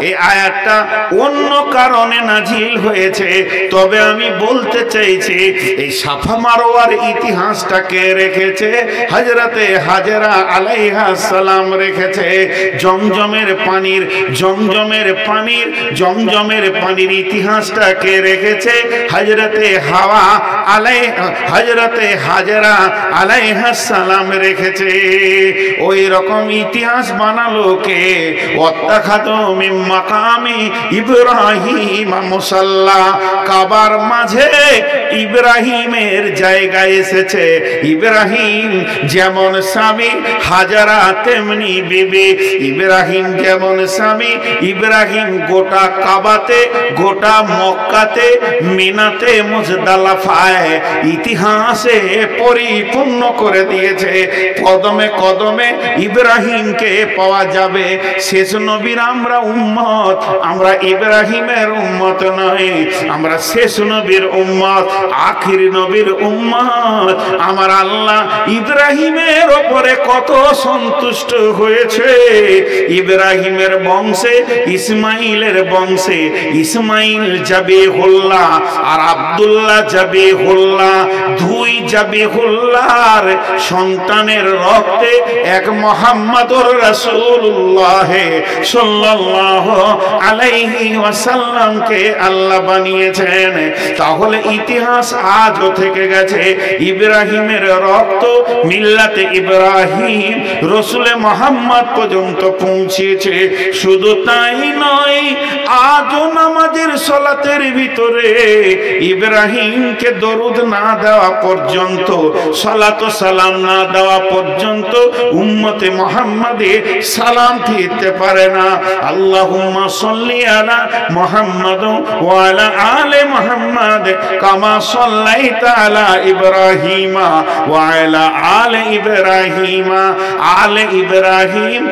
এই আয়াতটা অন্য কারণে নাজিল হয়েছে, তবে আমি বলতে চাইছি এই সাফা মারওয়ার ইতিহাসটাকে রেখেছে হযরতে হাজেরা আলাইহিস সালাম, রেখেছে জমজমের পানির ইতিহাসটাকে রেখেছে হযরতে হযরতে হাজেরা আলাইহিস সালাম রেখেছে। ওই রকম ইতিহাস বানালো কে? ওয়াত্তাখাযু মিন মাকামি ইব্রাহিম মুসাল্লা, কাবার মাঝে ইব্রাহিমের জায়গা এসেছে। ইব্রাহিম যেমন স্বামী, হাজারা তেমনি বিবি। ইব্রাহিম যেমন স্বামী, ইব্রাহিম গোটা কাবাতে, গোটা মক্কাতে, মিনাতে, মুজদালিফায় ইতিহাসে পরিপূর্ণ করে দিয়েছে। কদমে কদমে ইব্রাহিমকে পাওয়া যাবে। শেষ নবীর আমরা উম্মত, আমরা ইব্রাহিমের উম্মত নয়, আমরা শেষ নবীর উম্মত, আখির নবীর উম্মত। আমার আল্লাহ ইব্রাহিমের ওপরে কত সন্তুষ্ট হয়েছে। ইব্রাহিমের বংশে, ইসমাইলের বংশে ইসমাইল জাবিহুল্লাহ আর আব্দুল্লাহ জাবিহুল্লাহ, দুই জাবিহুল্লাহর সন্তানের রক্তে এক মুহাম্মদুর রাসূলুল্লাহ সাল্লাল্লাহু আলাইহি ওয়াসাল্লামকে আল্লাহ বানিয়েছেন। তাহলে ইতিহাস আজও থেকে গেছে। ইব্রাহিমের রক্ত মিল্লাতে ইব্রাহিম রসুলে মুহাম্মদ পর্যন্ত পৌঁছেছে। শুধু তাই নয়, আজও নামাজের সালাতের ভিতরে ইব্রাহিমকে দরুদ না দেওয়া পর্যন্ত, সালাত ও সালাম না দেওয়া পর্যন্ত উম্মতে মুহাম্মাদে সালাম দিতে পারে না। আল্লাহুম্মা সাল্লি আলা মুহাম্মাদ ওয়া আলা আলি মুহাম্মাদ কামা সাল্লাইতা আলা ইব্রাহিমা ওয়া আলা আলি ইব্রাহিমা। আলে ইব্রাহিম,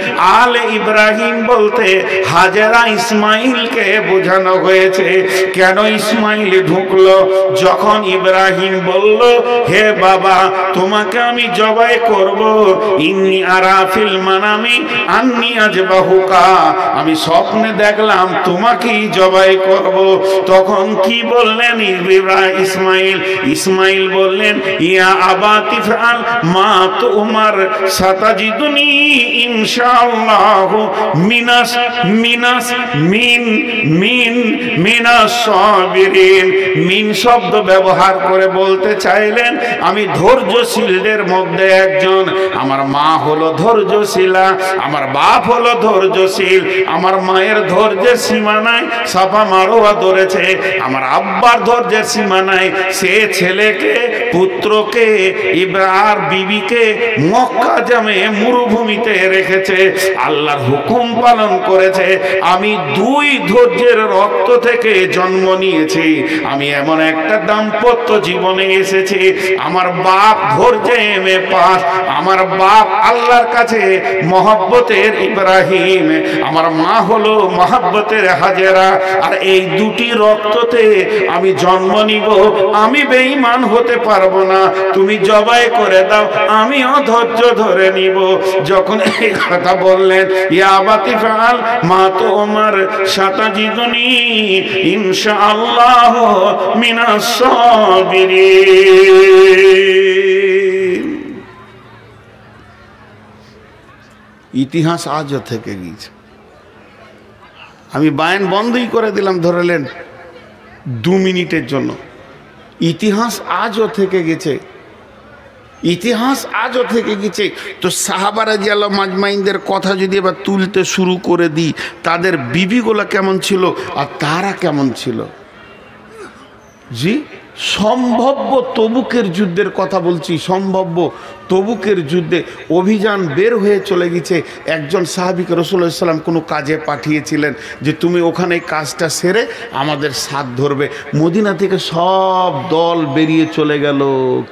আলে ইব্রাহিম বলতে হাজেরা ইসমাইলকে বোঝানো হয়েছে। কেন ইসমাইল ঢুকলো? যখন ইব্রাহিম বলল, হে বাবা, তোমাকে আমি জবাই করব, ইন্নী আরা ফিল মানামি আন্নী আযবাহুকা, আমি স্বপ্নে দেখলাম তোমাকেই জবাই করব। তখন কি বললেন ইসমাইল? ইসমাইল বললেন, ইয়া আবাতি ফাল মা তুমার সাতাজিদুনি ইনশাআল্লাহ মিনাস মিনাস মিন মিন মিনাস সাবিরিন। মিন শব্দ ব্যবহার করে বলতে চাইলেন আমি ধৈর্যশীলদের মধ্যে একজন। আমার মা হলো ধৈর্যশীলা, আমার বাপ হলো ধৈর্যশীল। আমার মায়ের ধৈর্যের সীমা নাই, সাফা মারোয়া ধরেছে। আমার আব্বার ধৈর্যের সীমা নাই, সে ছেলেকে, পুত্রকে, আর বিবিকে মক্কা জামে মরুভূমিতে রেখেছে, আল্লাহর হুকুম পালন করেছে। আমি দুই ধৈর্যের রক্ত থেকে জন্ম নিয়েছি। আমি এমন একটা দাম্পত্য জীবনে এসেছি, আমার বাপ ধৈর্যে এমএ পাস, আমার বাপ আল্লাহর কাছে মহব্বতের ইব্রাহিম, আমার মা হলো মহব্বতের হাজেরা। আর এই দুটি রক্ততে আমি জন্ম নিব। আমি বেঈমান হতে পারবো না, তুমি জবাই করে দাও, আমিও ধৈর্য ধরে নিব। যখন এই কথা বললেন, ইয়া আবাতি ফাল মা তুমার সাতাজিদুনি ইনশাআল্লাহ মিনাস সাবিরিন। ইতিহাস আজও থেকে গিয়েছে। আমি বায়ান বন্ধই করে দিলাম, ধরলেন 2 মিনিটের জন্য। ইতিহাস আজও থেকে গেছে, ইতিহাস আজও থেকে গেছে। তো সাহাবা রাদিয়াল্লাহু মাজমাইনদের কথা যদি এবার তুলতে শুরু করে দিই, তাদের বিবিগুলো কেমন ছিল আর তারা কেমন ছিল। জি, সম্ভাব্য তবুকের যুদ্ধের কথা বলছি, সম্ভাব্য তবুকের যুদ্ধে অভিযান বের হয়ে চলে গেছে। একজন সাহাবীকে রাসূলুল্লাহ সাল্লাল্লাহু আলাইহি ওয়াসাল্লাম কোনো কাজে পাঠিয়েছিলেন যে তুমি ওখানে কাজটা সেরে আমাদের সাথ ধরবে। মদিনা থেকে সব দল বেরিয়ে চলে গেল,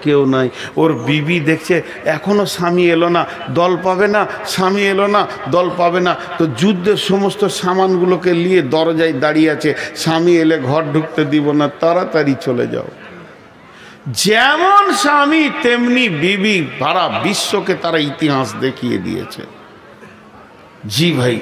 কেউ নাই। ওর বিবি দেখছে এখনও স্বামী এলো না, দল পাবে না, স্বামী এলো না, দল পাবে না। তো যুদ্ধের সমস্ত সামানগুলোকে নিয়ে দরজায় দাঁড়িয়ে আছে, স্বামী এলে ঘর ঢুকতে দিব না, তাড়াতাড়ি চলে যাও। যেমন স্বামী তেমনি বিবি, সারা বিশ্বকে তারা ইতিহাস দেখিয়ে দিয়েছে। জি ভাই,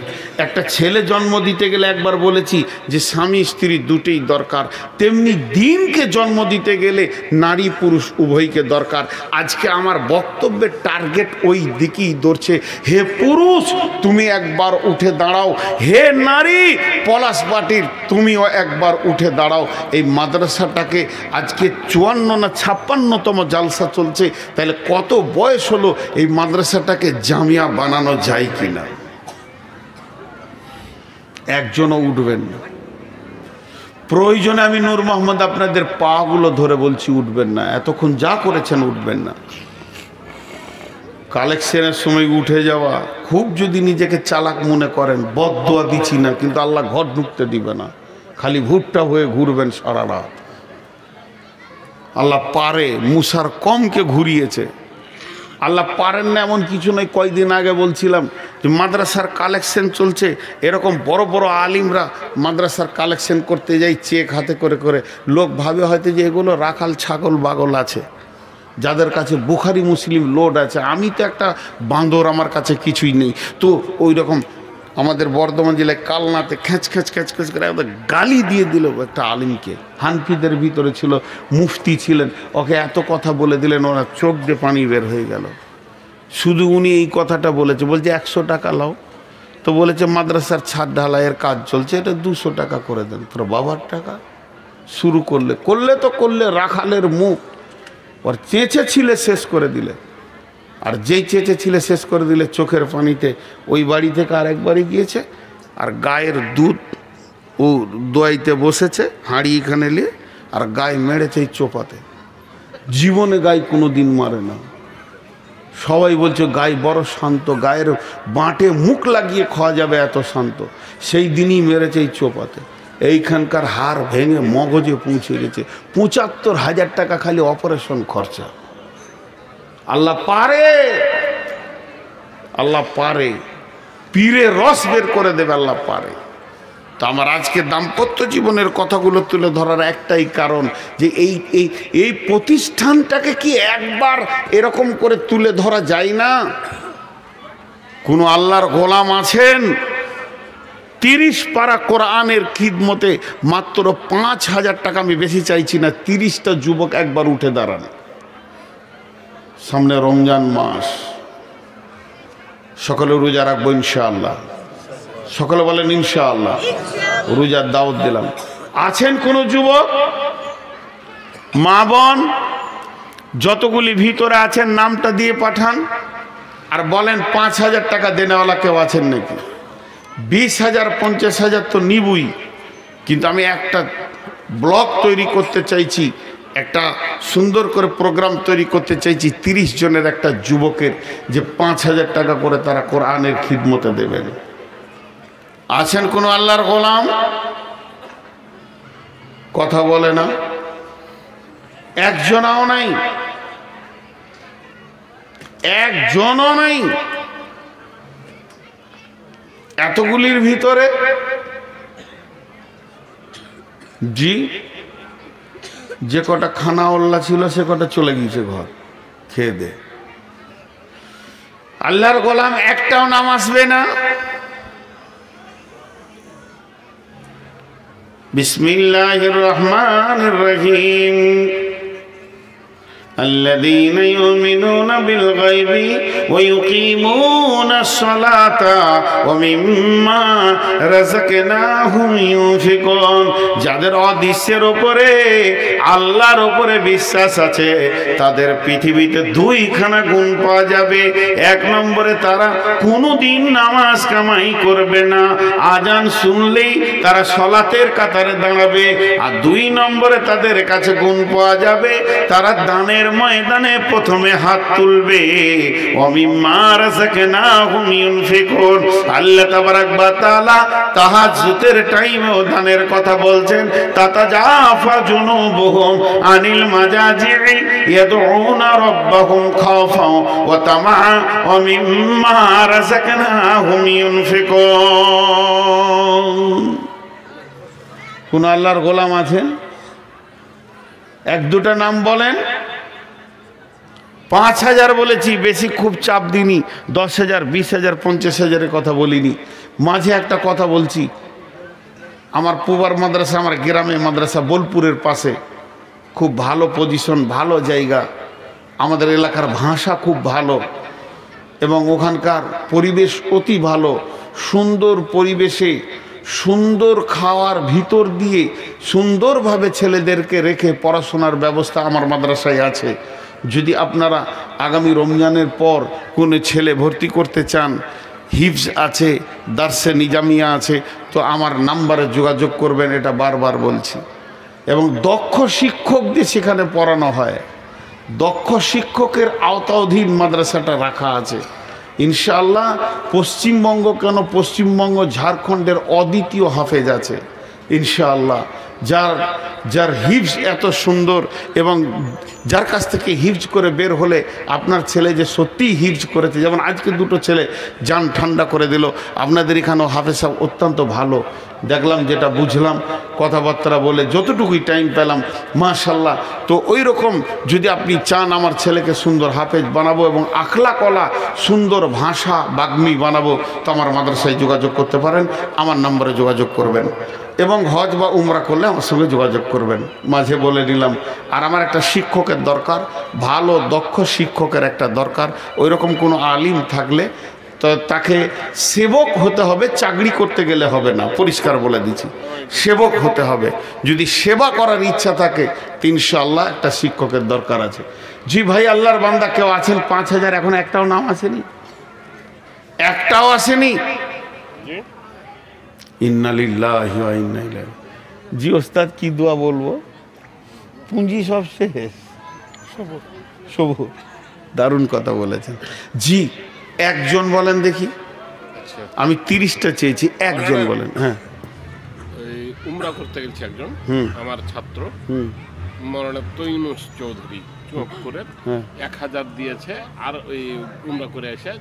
একটা ছেলে জন্ম দিতে গেলে একবার বলেছি যে স্বামী স্ত্রী দুটোই দরকার, তেমনি দিনকে জন্ম দিতে গেলে নারী পুরুষ উভয়কে দরকার। আজকে আমার বক্তব্যের টার্গেট ওই দিকেই ধরছে। হে পুরুষ, তুমি একবার উঠে দাঁড়াও, হে নারী পলাশবাটির তুমিও একবার উঠে দাঁড়াও। এই মাদ্রাসাটাকে আজকে 54 না 56তম জালসা চলছে, তাহলে কত বয়স হলো এই মাদ্রাসাটাকে জামিয়া বানানো যায় কিনা? একজনও উঠবেন না। প্রয়োজনে আমি নূর মোহাম্মদ আপনাদের পাগুলো ধরে বলছি উঠবেন না, এতক্ষণ যা করেছেন উঠবেন না। কালেকশনের সময় উঠে যাওয়া, খুব যদি নিজেকে চালাক মনে করেন, বদদোয়া দিচ্ছি না, কিন্তু আল্লাহ ঘর ঢুকতে দিবে না, খালি ভুট্টা হয়ে ঘুরবেন সারা রাত। আল্লাহ পারে, মুসার কমকে ঘুরিয়েছে, আল্লাহ পারেন না এমন কিছু নয়। কয়দিন আগে বলছিলাম যে মাদ্রাসার কালেকশন চলছে, এরকম বড় বড় আলিমরা মাদ্রাসার কালেকশন করতে যাই চেক হাতে করে করে, লোক ভাবে হয়তো যে এগুলো রাখাল ছাগল বাগল আছে, যাদের কাছে বুখারি মুসলিম লোড আছে। আমি তো একটা বাঁদর, আমার কাছে কিছুই নেই। তো ওই রকম আমাদের বর্ধমান জেলায় কালনাতে খ্যাঁচ খ্যাঁচ খ্যাঁচ খ্যাঁচ করে একদম গালি দিয়ে দিল একটা আলিমকে। হানফিদের ভিতরে ছিল, মুফতি ছিলেন, ওকে এত কথা বলে দিলেন, ওরা চোখ দিয়ে পানি বের হয়ে গেল। শুধু উনি এই কথাটা বলেছে, বলছে 100 টাকা লাও। তো বলেছে মাদ্রাসার ছাদ ঢালাইয়ের কাজ চলছে, এটা 200 টাকা করে দেন। তোর বাবার টাকা শুরু করলে তো করলে রাখালের মুখ, ওর চেঁচে ছিলে শেষ করে দিলে। আর যেই চেঁচে ছিলে শেষ করে দিলে, চোখের পানিতে ওই বাড়ি থেকে আরেকবারই গিয়েছে, আর গায়ের দুধ ও দোয়াইতে বসেছে হাঁড়ি এখানে নিয়ে, আর গায়ে মেরেছে এই চোপাতে। জীবনে গায়ে কোনো দিন মারে না। সবাই বলছে গায়ে বড় শান্ত, গায়ের বাঁটে মুখ লাগিয়ে খাওয়া যাবে এত শান্ত। সেই দিনই মেরেছে এই চোপাতে। এইখানকার হাড় ভেঙে মগজে পৌঁছে গেছে। ৭৫,০০০ টাকা খালি অপারেশন খরচা। আল্লাহ পারে, আল্লাহ পারে, পীরে রস বের করে দেবে, আল্লাহ পারে। তো আমার আজকে দাম্পত্য জীবনের কথাগুলো তুলে ধরার একটাই কারণ, যে এই প্রতিষ্ঠানটাকে কি একবার এরকম করে তুলে ধরা যায় না? কোনো আল্লাহর গোলাম আছেন 30 পারা কোরআনের খিদমতে মাত্র ৫,০০০ টাকা, আমি বেশি চাইছি না, 30টা যুবক একবার উঠে দাঁড়ান। সামনে রমজান মাস, সকলে রোজা রাখবো ইনশাআল্লাহ। সকলে বলেন ইনশাআল্লাহ। রোজার দাওয়াত দিলাম। আছেন কোন যুবক, মা বোন, যতগুলি ভিতরে আছেন নামটা দিয়ে পাঠান, আর বলেন ৫,০০০ টাকা দেনেওয়ালা কেউ আছেন নাকি? 20,০০০ 50,০০০ তো নিবই, কিন্তু আমি একটা ব্লগ তৈরি করতে চাইছি, একটা সুন্দর করে প্রোগ্রাম তৈরি করতে চাইছি 30 জনের একটা যুবকের, যে ৫,০০০ টাকা করে তারা কোরআনের খিদমতে দেবেন। আছেন কোন আল্লাহর গোলাম? কথা বলে না, একজনও নাই, একজনও নাই। এতগুলির ভিতরে জি যে কটা খানা ওল্লা ছিল সে কটা চলে গিয়েছে ঘর খেয়ে দে। আল্লাহর গোলাম একটাও নাম আসবে না। বিসমিল্লাহির রহমানির রহিম। الذين يؤمنون بالغيب ويقيمون الصلاة ومما رزقناهم ينفقون। যাদের অদৃশ্যের উপরে আল্লাহর উপরে বিশ্বাস আছে, তাদের পৃথিবীতে 2খানা গুণ পাওয়া যাবে। 1 নম্বরে তারা কোনোদিন নামাজ কামাই করবে না, আজান শুনলেই তারা সলাতের কাতারে দাঁড়াবে। আর 2 নম্বরে তাদের কাছে গুণ পাওয়া যাবে, তারা দানের ময়দানে প্রথমে হাত তুলবে। ওমিম্মা রাযাকনাহুম ইউনফিকুন। আল্লাহ তাবারাক ওয়া তাআলা তাহাজ্জুদের টাইমেও দানের কথা বলছেন। তাতাজাফা জুনুবুহুম আনিল মাজাজি'i ইয়াদউনা রাব্বাহুম খাওফান ওয়া তামাআ ওয়া মিম্মা রাযাকনাহুম ইউনফিকুন। কোন আল্লাহর গোলাম আছেন? 1-2টা নাম বলেন। 5,000 বলেছি, বেশি খুব চাপ দিইনি। 10,000 20,000 50,000-এর কথা বলিনি। মাঝে একটা কথা বলছি, আমার পুবার মাদ্রাসা, আমার গ্রামে মাদ্রাসা বোলপুরের পাশে, খুব ভালো পজিশন, ভালো জায়গা, আমাদের এলাকার ভাষা খুব ভালো এবং ওখানকার পরিবেশ অতি ভালো। সুন্দর পরিবেশে সুন্দর খাওয়ার ভিতর দিয়ে সুন্দরভাবে ছেলেদেরকে রেখে পড়াশোনার ব্যবস্থা আমার মাদ্রাসায় আছে। যদি আপনারা আগামী রমজানের পর কোনো ছেলে ভর্তি করতে চান, হিফজ আছে, দার্সে নিজামিয়া আছে, তো আমার নাম্বারে যোগাযোগ করবেন, এটা বারবার বলছি। এবং দক্ষ শিক্ষক দিয়ে সেখানে পড়ানো হয়, দক্ষ শিক্ষকের আওতাধীন মাদ্রাসাটা রাখা আছে ইনশাআল্লাহ। পশ্চিমবঙ্গ কেন, পশ্চিমবঙ্গ ঝাড়খণ্ডের অদ্বিতীয় হাফেজ আছে ইনশাআল্লাহ, যার হিফজ এত সুন্দর, এবং যার কাছ থেকে হিফজ করে বের হলে আপনার ছেলে যে সত্যিই হিফজ করেছে, যেমন আজকে দুটো ছেলে জান ঠান্ডা করে দিল। আপনাদের এখানেও হাফেজ সাহেব অত্যন্ত ভালো দেখলাম, যেটা বুঝলাম কথাবার্তা বলে যতটুকুই টাইম পেলাম মাশাল্লাহ। তো ওই রকম যদি আপনি চান আমার ছেলেকে সুন্দর হাফেজ বানাবো এবং আখলাকওয়ালা সুন্দর ভাষা বাগ্মী বানাবো, তো আমার মাদ্রাসায় যোগাযোগ করতে পারেন, আমার নম্বরে যোগাযোগ করবেন। এবং হজ বা উমরা করলে আমার সঙ্গে যোগাযোগ করবেন, মাঝে বলে নিলাম। আর আমার একটা শিক্ষকের দরকার, ভালো দক্ষ শিক্ষকের একটা দরকার। ওই রকম কোনো আলিম থাকলে তো তাকে সেবক হতে হবে, চাকরি করতে গেলে হবে না, পরিষ্কার বলে দিচ্ছি, সেবক হতে হবে। যদি সেবা করার ইচ্ছা থাকে ইনশাআল্লাহ একটা শিক্ষকের দরকার আছে। জি ভাই, আল্লাহর বান্দা কেউ আছেন 5000? এখন একটাও নাম আসেনি, একটাও আসেনি। ইন্না লিল্লাহি ওয়া ইন্না ইলাইহি। জি ওস্তাদ কি দোয়া বলবো, পুঁজি সব শেষ, সবুর। দারুণ কথা বলেছেন জি। একজন বলেন দেখি, আমি 30টা চেয়েছি, একজন বলেন। হ্যাঁ, উমরা করতে গেছি একজন আমার ছাত্র, মৌলানা তৈমুস চৌধুরী চুমকপুরের, 1000 দিয়েছে, আর ওই উমরা করে এসে